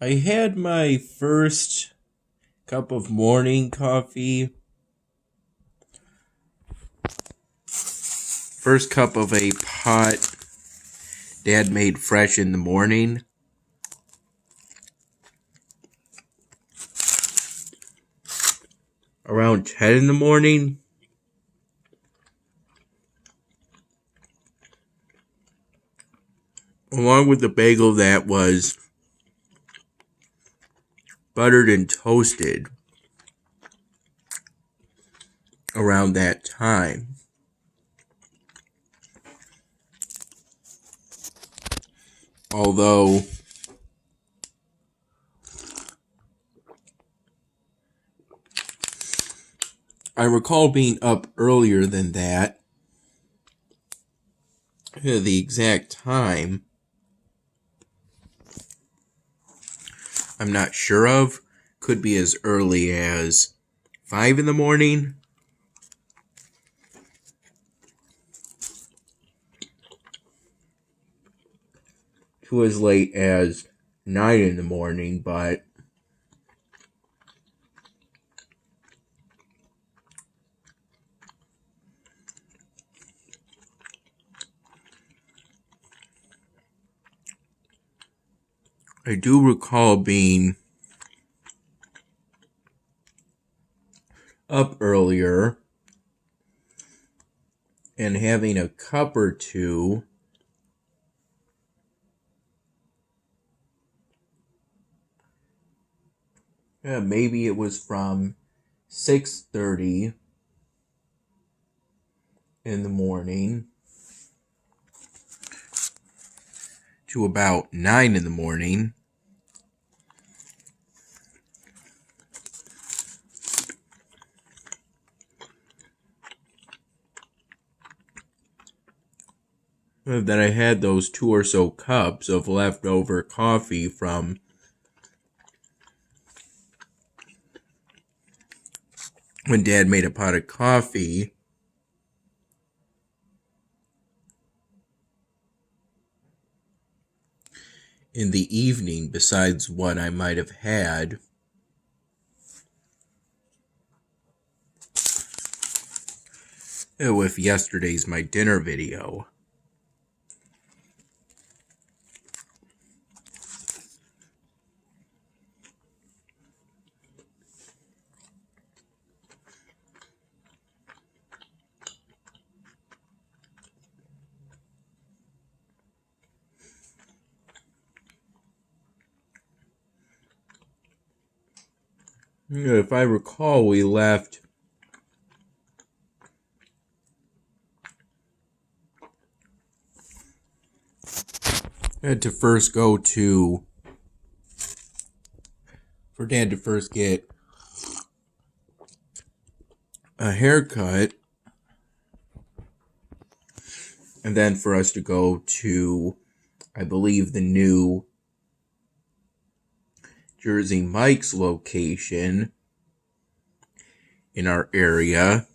I had my first cup of morning coffee. First cup of a pot Dad made fresh in the morning. Around 10 in the morning. Along with the bagel that was buttered and toasted around that time. Although I recall being up earlier than that. The exact time I'm not sure of. Could be as early as 5 in the morning. To as late as 9 in the morning, but I do recall being up earlier and having a cup or two. Yeah, maybe it was from 6:30 in the morning to about 9 in the morning. That I had those 2 or so cups of leftover coffee from when Dad made a pot of coffee. In the evening, besides what I might have had with yesterday's my dinner video. If I recall, we left had to first go to for Dad to first get a haircut, and then for us to go to, I believe, the new Jersey Mike's location in our area.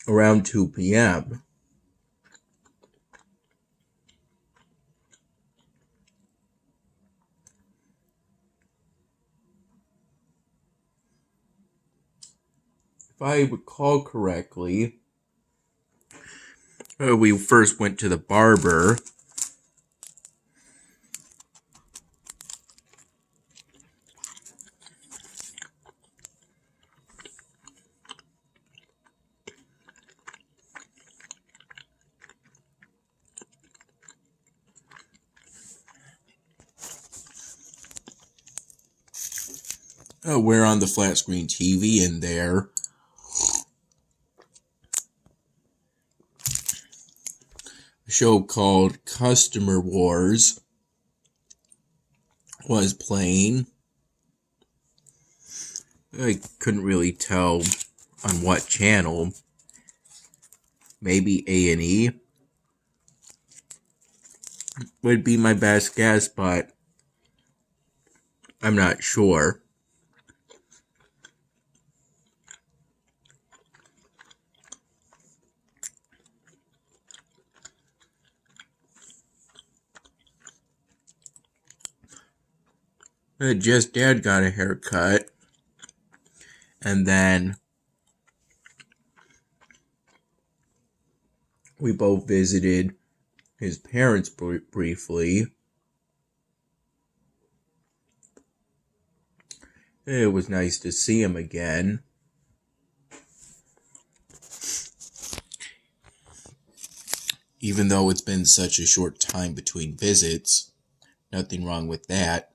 Around 2 p.m. If I recall correctly, we first went to the barber. We're on the flat screen TV in there. A show called Customer Wars was playing. I couldn't really tell on what channel. Maybe A&E would be my best guess, but I'm not sure. Just Dad got a haircut, and then we both visited his parents briefly. It was nice to see him again. Even though it's been such a short time between visits, nothing wrong with that.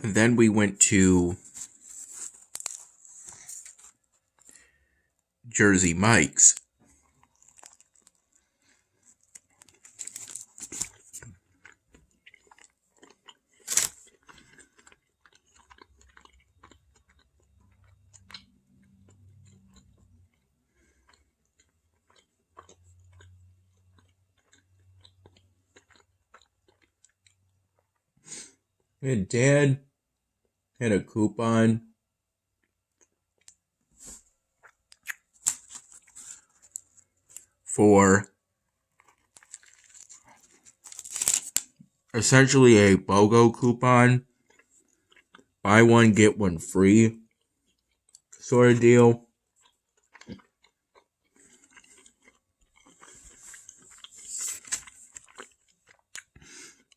And then we went to Jersey Mike's. And Dad had a coupon for essentially a BOGO coupon, buy one get one free sort of deal.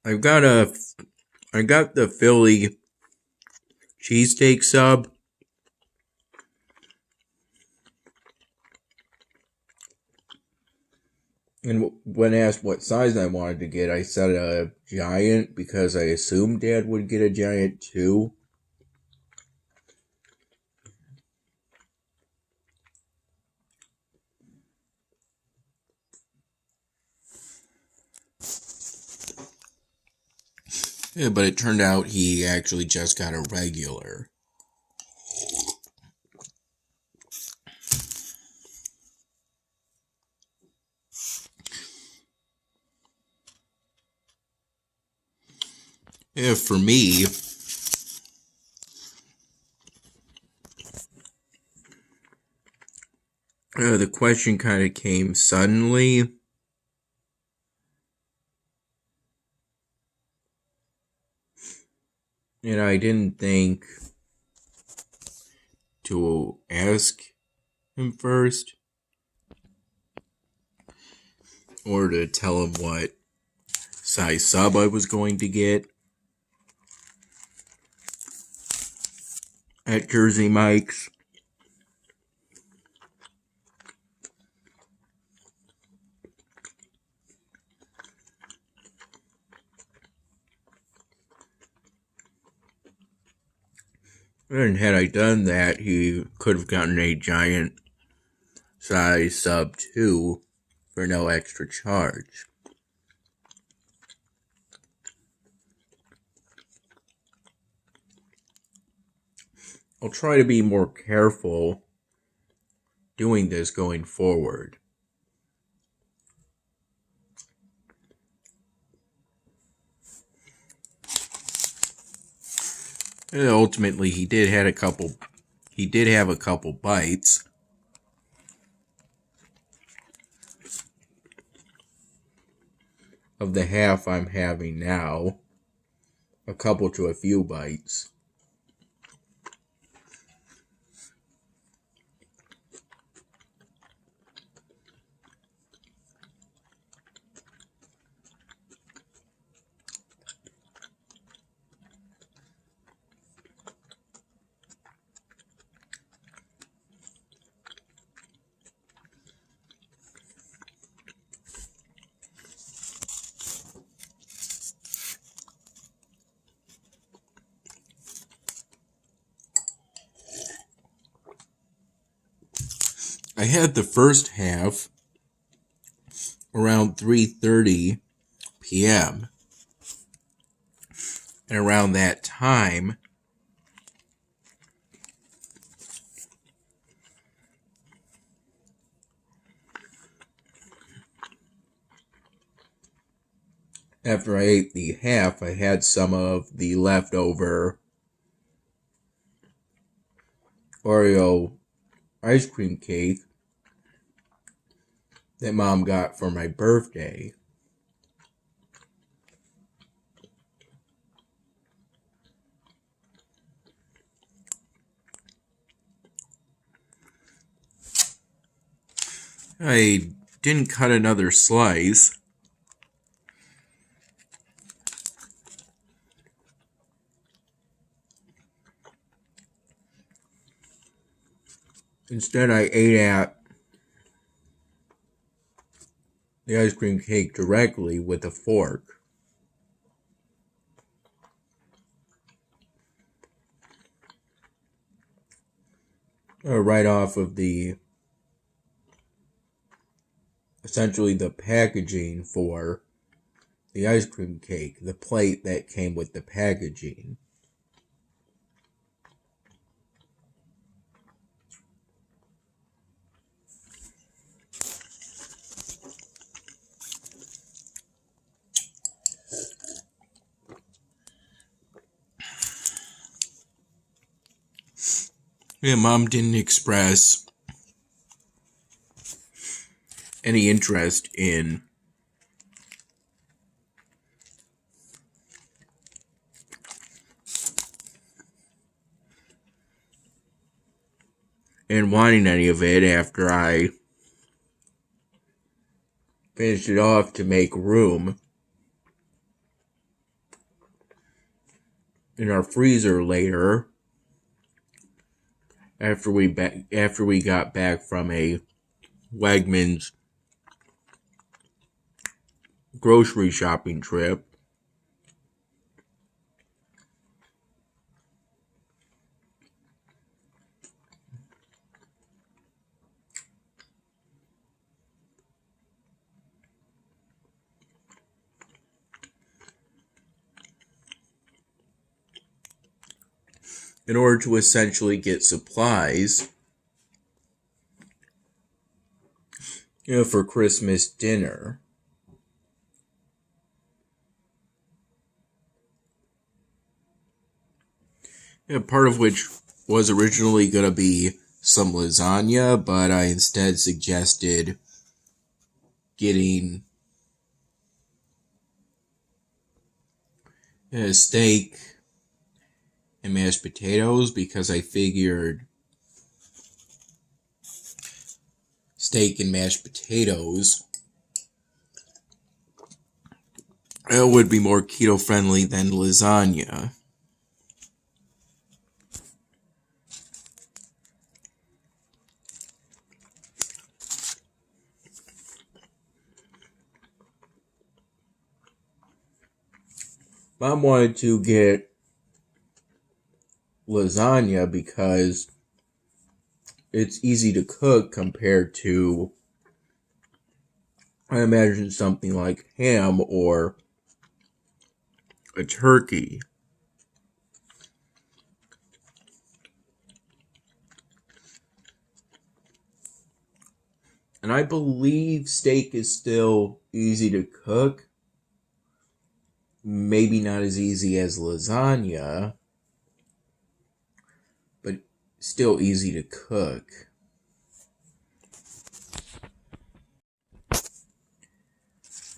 I got the Philly cheesesteak sub. And when asked what size I wanted to get, I said a giant because I assumed Dad would get a giant too. Yeah, but it turned out he actually just got a regular. Yeah, for me, the question kind of came suddenly. And I didn't think to ask him first or to tell him what size sub I was going to get at Jersey Mike's. And had I done that, he could have gotten a giant size sub too for no extra charge. I'll try to be more careful doing this going forward. And ultimately, he did have a couple bites. Of the half I'm having now, a couple to a few bites. I had the first half around 3:30 p.m. And around that time, After I ate the half, I had some of the leftover Oreo ice cream cake that Mom got for my birthday. I didn't cut another slice. Instead, I ate at the ice cream cake directly with a fork. Right off of essentially the packaging for the ice cream cake, the plate that came with the packaging. Yeah, Mom didn't express any interest in wanting any of it after I finished it off to make room in our freezer later after we got back from a Wegmans grocery shopping trip. In order to essentially get supplies, for Christmas dinner. Part of which was originally going to be some lasagna, but I instead suggested getting a steak and mashed potatoes because I figured steak and mashed potatoes would be more keto friendly than lasagna. Mom wanted to get lasagna because it's easy to cook compared to, I imagine, something like ham or a turkey. And I believe steak is still easy to cook. Maybe not as easy as lasagna, but still easy to cook.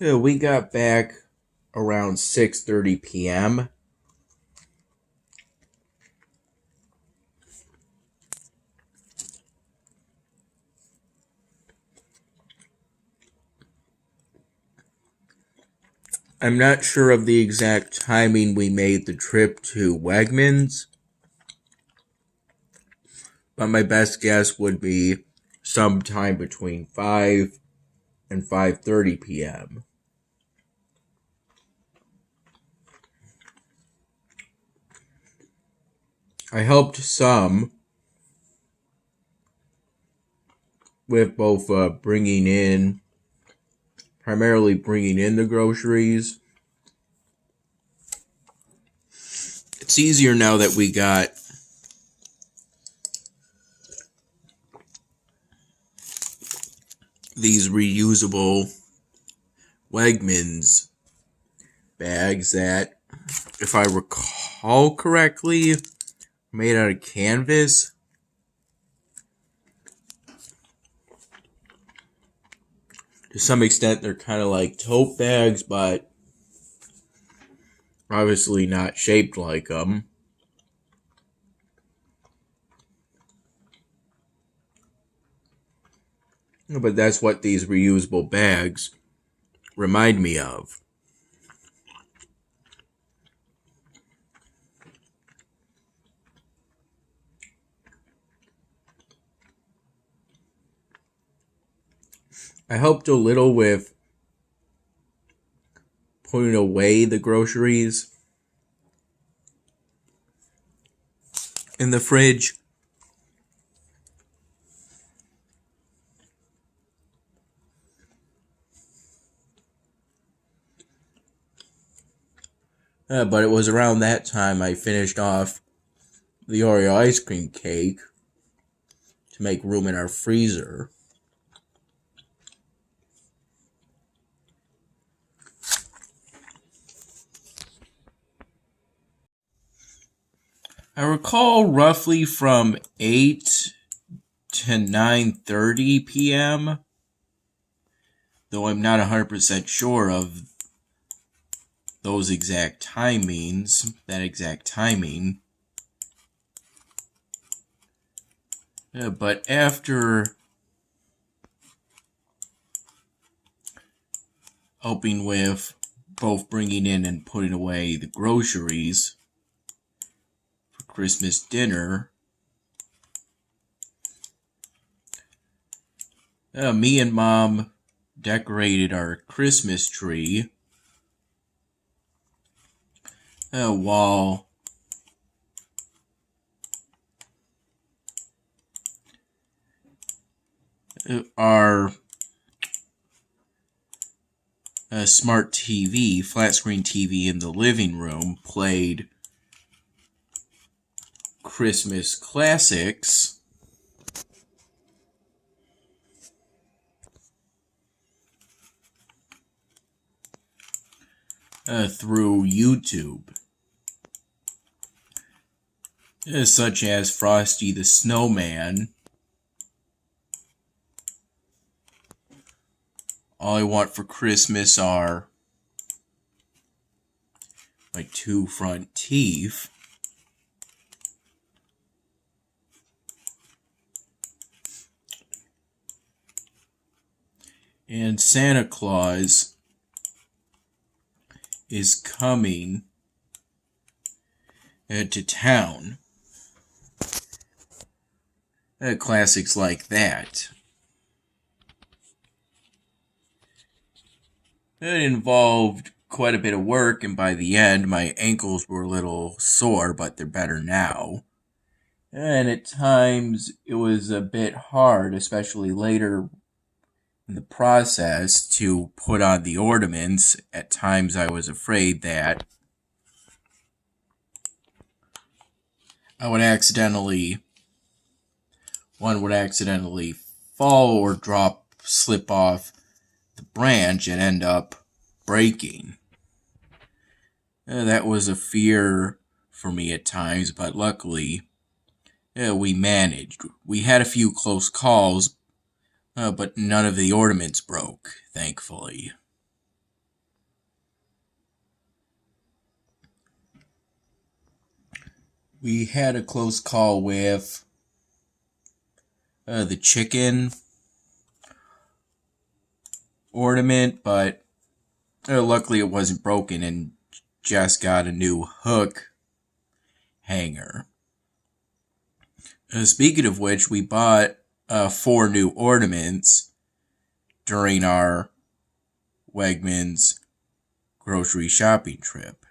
We got back around 6:30 p.m. I'm not sure of the exact timing we made the trip to Wegmans, but my best guess would be sometime between 5 and 5:30 p.m. I helped some with both primarily bringing in the groceries. It's easier now that we got these reusable Wegmans bags that, if I recall correctly, made out of canvas. To some extent, they're kind of like tote bags, but obviously not shaped like them. But that's what these reusable bags remind me of. I helped a little with putting away the groceries in the fridge. But it was around that time I finished off the Oreo ice cream cake to make room in our freezer. I recall roughly from 8 to 9:30 p.m., though I'm not 100% sure of those exact timings, that exact timing. But after helping with both bringing in and putting away the groceries for Christmas dinner, me and Mom decorated our Christmas tree while our smart TV, flat screen TV in the living room played Christmas classics through YouTube, such as Frosty the Snowman, All I Want for Christmas Are My Two Front Teeth, and Santa Claus Is Coming to Town. Classics like that. It involved quite a bit of work, and by the end, my ankles were a little sore, but they're better now. And at times, it was a bit hard, especially later in the process, to put on the ornaments. At times, I was afraid that one would accidentally fall or slip off the branch and end up breaking. That was a fear for me at times, but luckily we managed. We had a few close calls, but none of the ornaments broke, thankfully. We had a close call with the chicken ornament, but luckily it wasn't broken and just got a new hook hanger. Speaking of which, we bought 4 new ornaments during our Wegmans grocery shopping trip.